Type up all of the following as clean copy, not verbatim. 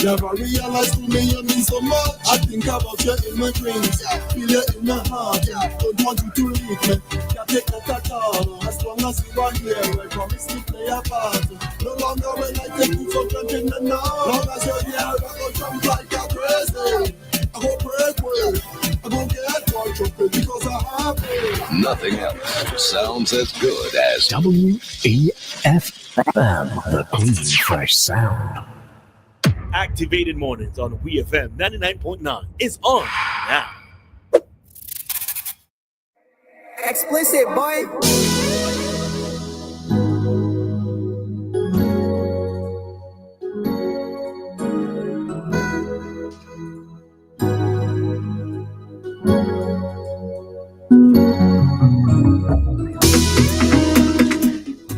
Never realize to me you mean so much. I think about you in my dreams, feel you in my heart. Don't want you to leave me, can't take that at all. As long as you are here, I promise to play a part. No longer will I take you for granted now. Long as you're here, I go jump like a crazy. I go break away, I go get tortured because I have it. Nothing else sounds as good as WEFM, the Queen Fresh Sound. Activated Mornings on WEFM 99.9 is on now. Explicit, boy.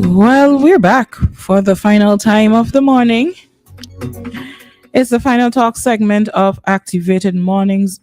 Well, we're back for the final time of the morning. It's the final talk segment of Activated Mornings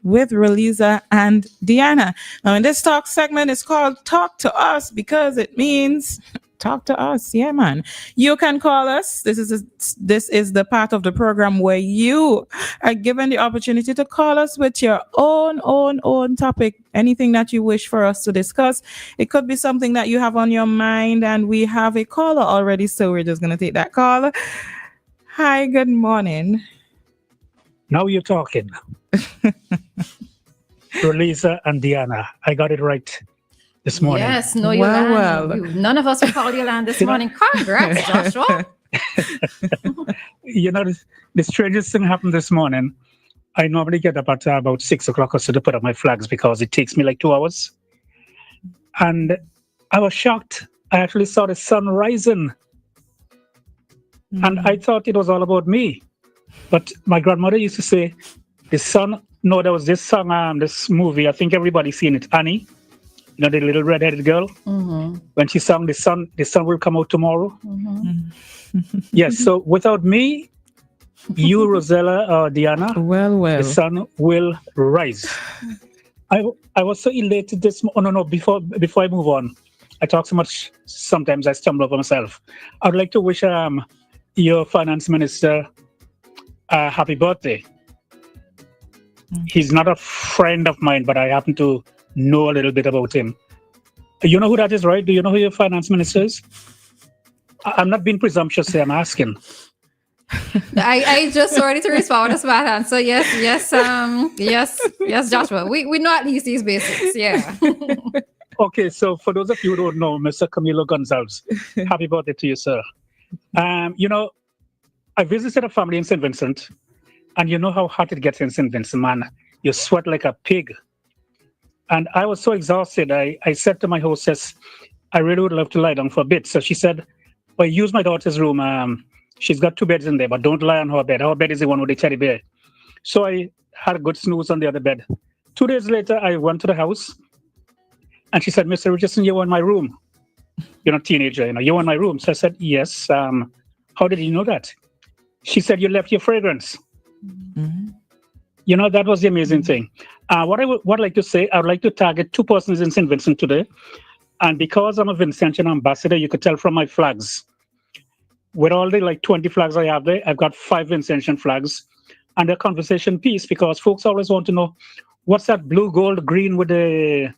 with Roleza and Dianna. Now, in this talk segment, it's called Talk to Us because it means talk to us. Yeah, man. You can call us. This is the part of the program where you are given the opportunity to call us with your own topic, anything that you wish for us to discuss. It could be something that you have on your mind, and we have a caller already, so we're just going to take that call. Hi, good morning. Now you're talking. Roleza and Dianna. I got it right this morning. Yes, no, you none of us will call you land this morning. Congrats, Joshua. You know, the strangest thing happened this morning. I normally get up at about 6 o'clock or so to put up my flags because it takes me like 2 hours. And I was shocked. I actually saw the sun rising. And I thought it was all about me. But my grandmother used to say, the sun, no, there was this song, this movie, I think everybody's seen it, Annie. You know, the little red-headed girl. Mm-hmm. When she sang, the sun will come out tomorrow. Mm-hmm. Yes, so without me, you, Rosella, or Dianna, the sun will rise. I was so elated this morning. No, before I move on, I talk so much, sometimes I stumble over myself. I would like to wish your finance minister a happy birthday. Mm-hmm. He's not a friend of mine, but I happen to know a little bit about him. You know who that is, right? Do you know who your finance minister is? I'm not being presumptuous here, I'm asking. I just ready to respond with a smart answer. Yes, Joshua. We know at least these basics, yeah. Okay, so for those of you who don't know, Mr. Camilo Gonzalez, happy birthday to you, sir. You know, I visited a family in St. Vincent, and you know how hot it gets in St. Vincent, man. You sweat like a pig. And I was so exhausted, I said to my hostess, I really would love to lie down for a bit. So she said, well, use my daughter's room. She's got 2 beds in there, but don't lie on her bed. Her bed is the one with the teddy bear. So I had a good snooze on the other bed. 2 days later, I went to the house, and she said, Mr. Richardson, you're in my room. You're not a teenager, you're in my room. So I said, yes. How did you know that? She said, you left your fragrance. Mm-hmm. You know, that was the amazing thing. What I'd like to say, I would like to target 2 persons in St. Vincent today. And because I'm a Vincentian ambassador, you could tell from my flags. With all the 20 flags I have there, I've got 5 Vincentian flags. And a conversation piece, because folks always want to know, what's that blue, gold, green with the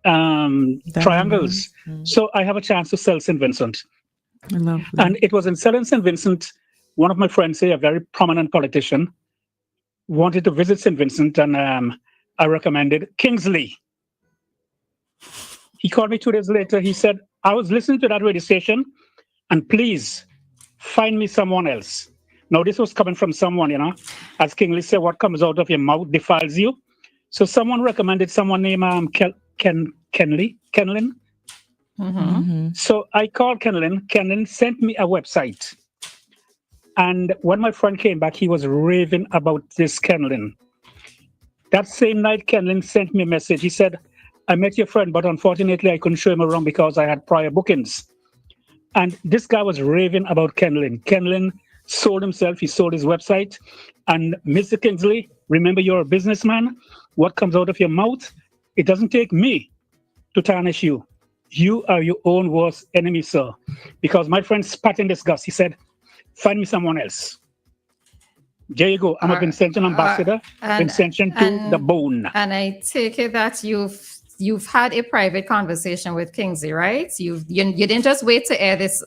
triangles? Mm-hmm. So I have a chance to sell St. Vincent. I love that. And it was in selling St. Vincent, one of my friends here, a very prominent politician, wanted to visit St. Vincent, and I recommended Kingsley. He called me 2 days later. He said, I was listening to that radio station, and please find me someone else. Now, this was coming from someone, as Kingsley said, what comes out of your mouth defiles you. So someone recommended someone named Kenlin. Mm-hmm. So I called Kenlin. Kenlin sent me a website. And when my friend came back, he was raving about this Kenlin. That same night, Kenlin sent me a message. He said, I met your friend, but unfortunately, I couldn't show him around because I had prior bookings. And this guy was raving about Kenlin. Kenlin sold himself. He sold his website. And Mr. Kingsley, remember, you're a businessman. What comes out of your mouth, it doesn't take me to tarnish you. You are your own worst enemy, sir. Because my friend spat in disgust. He said, find me someone else. There you go. I'm a Vincentian ambassador. Vincentian to the bone. And I take it that you've had a private conversation with Kingsley, right? You didn't just wait to air this,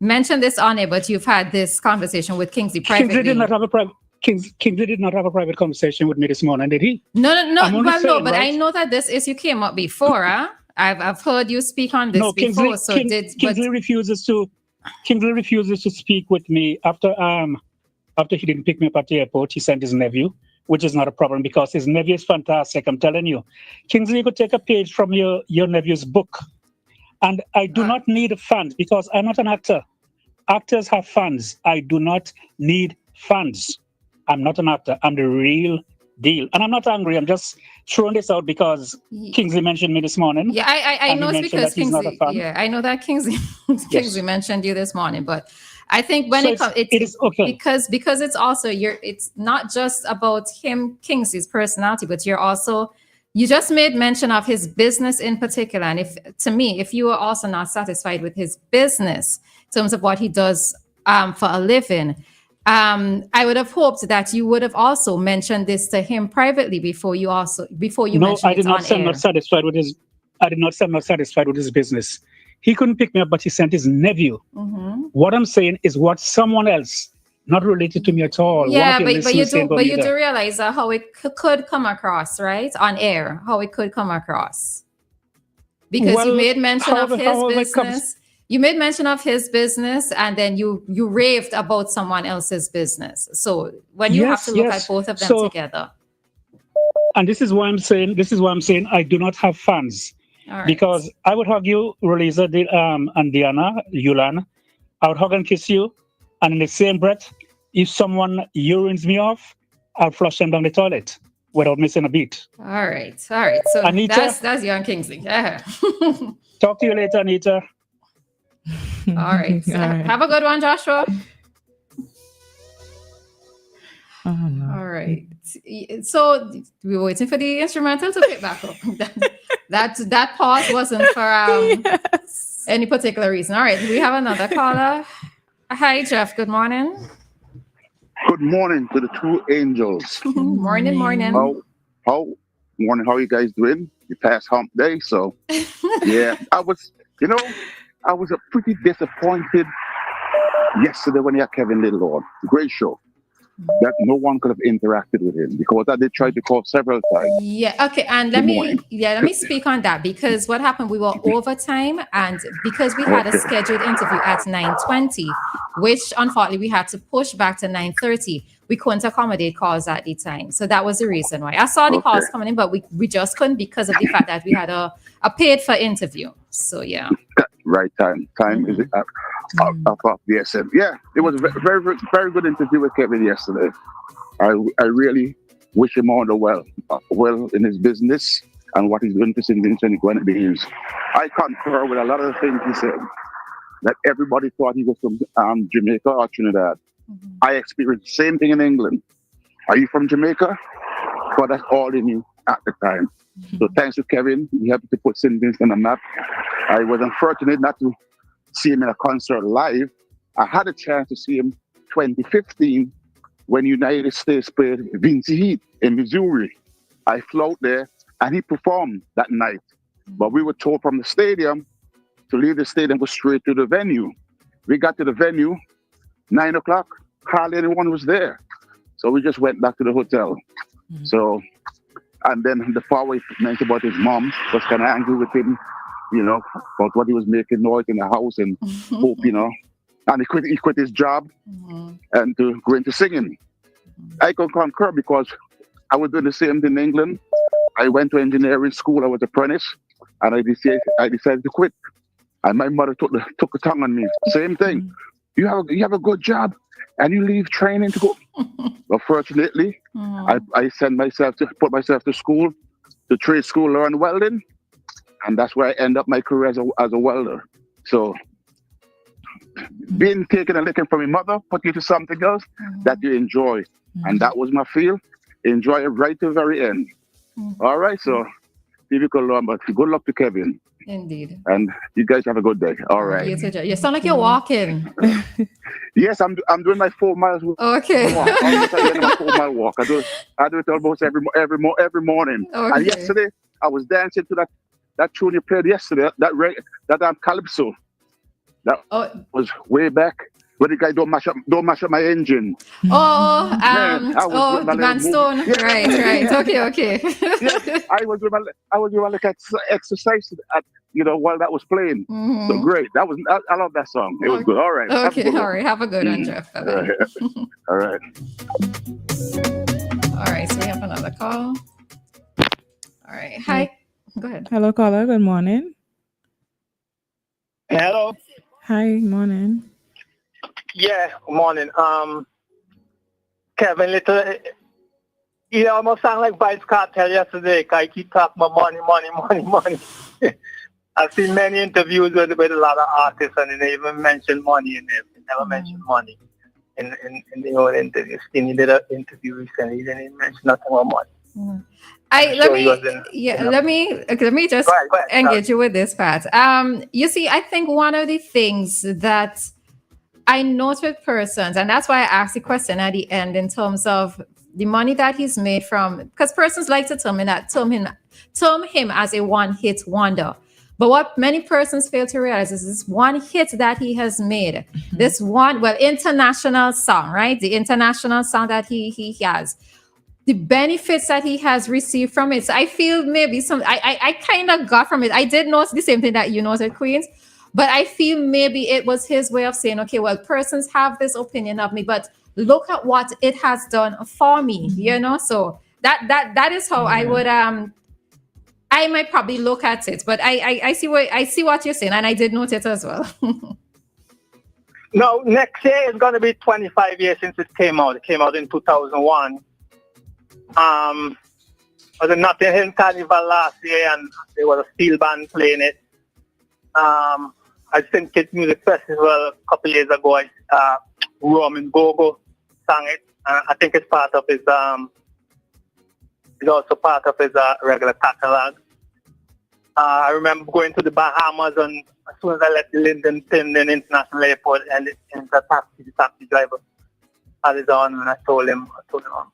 mention this on air, but you've had this conversation with Kingsley privately. Kingsley did not have a private conversation with me this morning, did he? No. Saying, but right? I know that this issue came up before. Huh? I've heard you speak on this before. Kingsley refuses to speak with me after he didn't pick me up at the airport. He sent his nephew, which is not a problem because his nephew is fantastic. I'm telling you, Kingsley, you could take a page from your nephew's book. And I do not need fans because I'm not an actor. Actors have fans. I do not need fans. I'm not an actor. I'm the real deal. And I'm not angry. I'm just throwing this out because Kingsley mentioned me this morning. Yeah, I know it's because Kingsley. Yeah, I know that Kingsley mentioned you this morning, but I think when it is okay because it's also it's not just about Kingsley's personality, but you just made mention of his business in particular. And if you are also not satisfied with his business in terms of what he does for a living, I would have hoped that you would have also mentioned this to him privately before you mentioned it on air. No, I did not say I'm not satisfied with his business. He couldn't pick me up, but he sent his nephew. Mm-hmm. What I'm saying is what someone else, not related to me at all. Yeah, but you do realize how it could come across, right? On air, how it could come across. Because you made mention of his business. You made mention of his business, and then you raved about someone else's business. So when you have to look at both of them together. And this is why I'm saying I do not have fans. Right. Because I would hug you, Roleza, and Dianna, Yulan. I would hug and kiss you. And in the same breath, if someone urines me off, I'll flush them down the toilet without missing a beat. All right. So Anita, that's young Kingsley. Yeah. Talk to you later, Anita. All right. So have a good one, Joshua. Oh, no. All right. So we were waiting for the instrumental to pick back up. That pause wasn't for any particular reason. All right. We have another caller. Hi, Jeff. Good morning. Good morning to the two angels. Morning. How are you guys doing? You passed hump day, so yeah. I was pretty disappointed yesterday when you had Kevin Little on. Great show. That no one could have interacted with him because I did try to call several times. Yeah. Okay. And let me speak on that because what happened, we were overtime, and because we had a scheduled interview at 9:20, which unfortunately we had to push back to 9:30. We couldn't accommodate calls at the time. So that was the reason why. I saw the calls coming in, but we just couldn't because of the fact that we had a paid for interview. So yeah. Right time. Time is up the SM. Yeah, it was a very, very good interview with Kevin yesterday. I really wish him all the well in his business and what he's doing to St. Vincent and Grenadines. I concur with a lot of the things he said. That everybody thought he was from Jamaica or Trinidad. Mm-hmm. I experienced the same thing in England. Are you from Jamaica? But that's all they knew at the time. Mm-hmm. So thanks to Kevin, he helped to put St. Vincent on the map. I was unfortunate not to see him in a concert live. I had a chance to see him 2015 when United States played Vinci Heat in Missouri. I flew out there and he performed that night. But we were told from the stadium to leave the stadium, go straight to the venue. We got to the venue, 9 o'clock, hardly anyone was there. So we just went back to the hotel. Mm-hmm. So, and then the part where he mentioned about his mom was kind of angry with him, about what he was making noise in the house and hope, and he quit his job and to go into singing. I can concur because I was doing the same thing in England. I went to engineering school, I was apprentice, and I decided to quit. And my mother took the tongue on me. Same thing. You have a good job and you leave training to go. But fortunately, I put myself to school, to trade school, learn welding. And that's where I end up my career as a welder. So being taken and licking from your mother, put you to something else that you enjoy. And that was my field. Enjoy it right to the very end. All right, so difficult learn, but good luck to Kevin. Indeed. And you guys have a good day. All right. You sound like you're walking. Yes, I'm doing my 4 miles walk. Okay. Almost at the end of my 4-mile walk. I do it almost every morning. Okay. And yesterday I was dancing to that tune you played yesterday. That calypso. That was way back. But the guy don't mash up my engine. Oh, the Man Stone. Yeah. Right. Okay. Yeah, I was doing my like exercise while that was playing. Mm-hmm. So great. I love that song. It was good. All right. Okay. All right. Have a good one, Jeff. Bye-bye. All right. All right. So we have another call. All right. Hi. Go ahead. Hello, caller. Good morning. Hello. Hi. Morning. Yeah, good morning. Kevin Little, he almost sound like Vice Cartel yesterday. I keep talking about money. I've seen many interviews with a lot of artists, and they even mentioned money in it. They never mentioned money in the whole interview. Skinny did an interview recently. He didn't even mention nothing about money. Let me just engage you with this part. You see, I think one of the things that I note with persons, and that's why I asked the question at the end in terms of the money that he's made from, because persons like to term him as a one-hit wonder. But what many persons fail to realize is this one hit that he has made, this international song, right? The international song that he has, the benefits that he has received from it. So I feel maybe I kind of got from it. I did notice the same thing that you noted, Queens. But I feel maybe it was his way of saying, okay, well, persons have this opinion of me, but look at what it has done for me, So that is how I would I might probably look at it, but I see what you're saying, and I did note it as well. No, next year is going to be 25 years since it came out. It came out in 2001. Was a Notting Hill Carnival last year, and there was a steel band playing it. I think Kids Music Festival a couple years ago. Roman Gogo sang it. I think it's part of his. It's also part of his regular catalog. I remember going to the Bahamas, and as soon as I left the Linden International Airport, and the taxi driver had it on, and I told him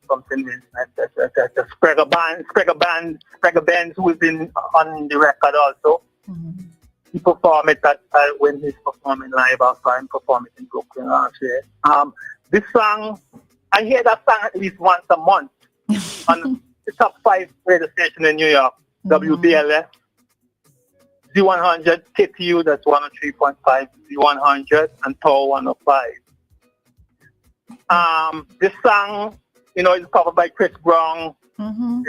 something. I said, Spragga Benz, who is on the record also. Mm-hmm. He performed it when he's performing live. I saw him perform it in Brooklyn last year. This song, I hear that song at least once a month on the top 5 radio station in New York, WBLS, Z100, KTU, that's 103.5, Z100, and TOR 105. This song, is covered by Chris Brown. Mm-hmm.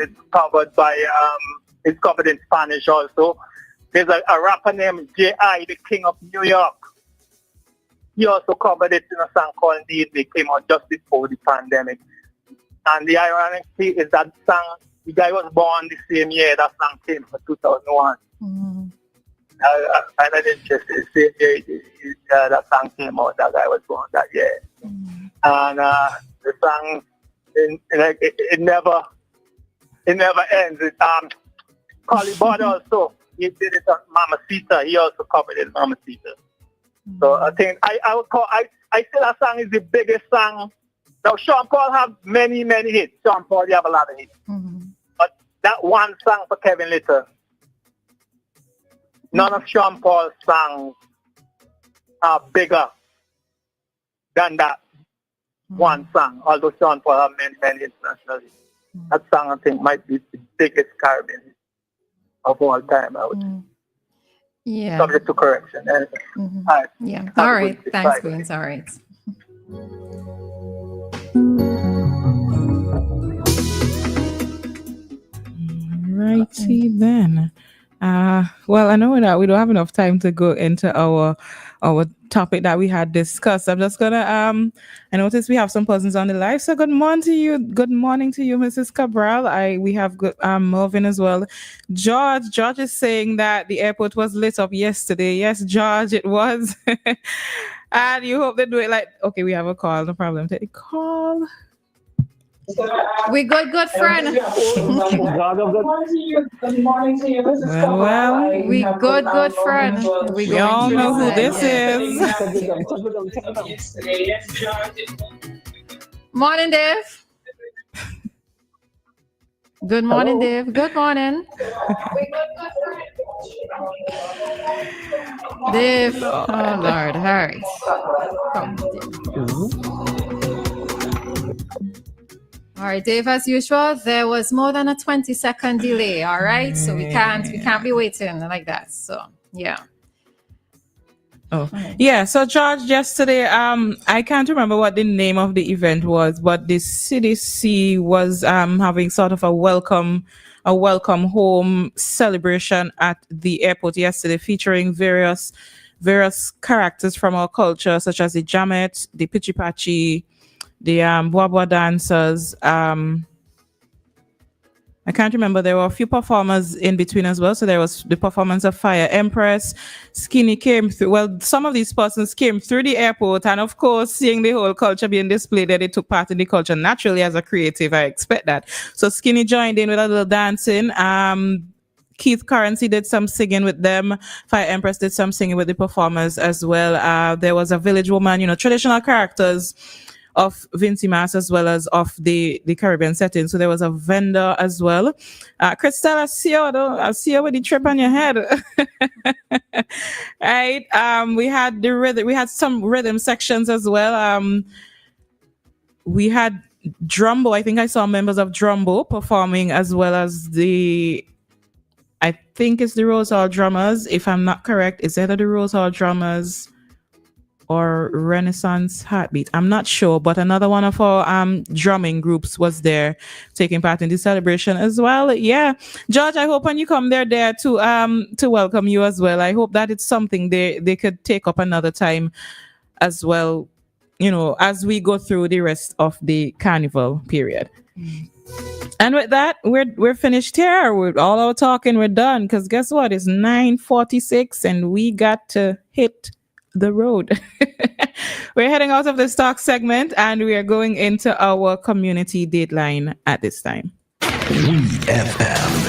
It's covered in Spanish also. There's a rapper named J.I., the King of New York. He also covered it in a song called Indeed. They came out just before the pandemic. And the ironic thing is that song, the guy was born the same year that song came for 2001. Mm-hmm. I didn't just the same year that song came out, that guy was born that year. Mm-hmm. And the song, it never ends. Collie Bud also. He did it on Mamacita. He also covered it on Mamacita. Mm-hmm. So I think I would call I say that song is the biggest song. Now Sean Paul have many hits. Sean Paul, you have a lot of hits. Mm-hmm. But that one song for Kevin Little, none of Sean Paul's songs are bigger than that one song. Although Sean Paul have many international hits. Mm-hmm. That song I think might be the biggest Caribbean hit of all time, I would say. Yeah. Subject to correction. Mm-hmm. All right. Yeah. All right. Thanks, Queens. All right. Righty then. Well, I know that we don't have enough time to go into our topic that we had discussed. I'm just gonna I noticed we have some persons on the live. So good morning to you. Good morning to you, Mrs. Cabral. We have Melvin as well. George is saying that the airport was lit up yesterday. Yes, George, it was. And you hope they do it like, okay, we have a call, no problem. Take the call. We good friend. Good morning to you. This is Well, we good friend. We all know who this is. Morning, Dave. Good morning, Hello. Dave. Good morning. Dave. Oh, Lord. All right. All right, Dave, as usual, there was more than a 20-second delay. All right. So we can't be waiting like that. So, yeah. Oh, yeah. So, George, yesterday, I can't remember what the name of the event was, but the CDC was having sort of a welcome home celebration at the airport yesterday, featuring various characters from our culture, such as the Jamet, the Pitchy Patchy, the Bwabwa dancers. I can't remember. There were a few performers in between as well. So there was the performance of Fire Empress. Skinny came through. Well, some of these persons came through the airport, and of course, seeing the whole culture being displayed, that they took part in the culture naturally as a creative. I expect that. So Skinny joined in with a little dancing. Keith Currency did some singing with them. Fire Empress did some singing with the performers as well. There was a village woman, traditional characters of Vincy Mass as well as of the Caribbean setting. So there was a vendor as well. Christelle, I see you with the trip on your head. Right. We had the rhythm. We had some rhythm sections as well. We had Drumbo. I think I saw members of Drumbo performing, as well as I think it's the Rose Hall Drummers. If I'm not correct, it's either the Rose Hall Drummers or Renaissance Heartbeat. I'm not sure, but another one of our drumming groups was there taking part in the celebration as well. Yeah. George, I hope when you come there to welcome you as well. I hope that it's something they could take up another time as well, as we go through the rest of the carnival period. And with that, we're finished here. With all our talking, we're done. Because guess what? It's 9:46 and we got to hit the road. We're heading out of the stock segment and we are going into our community dateline at this time. WEFM.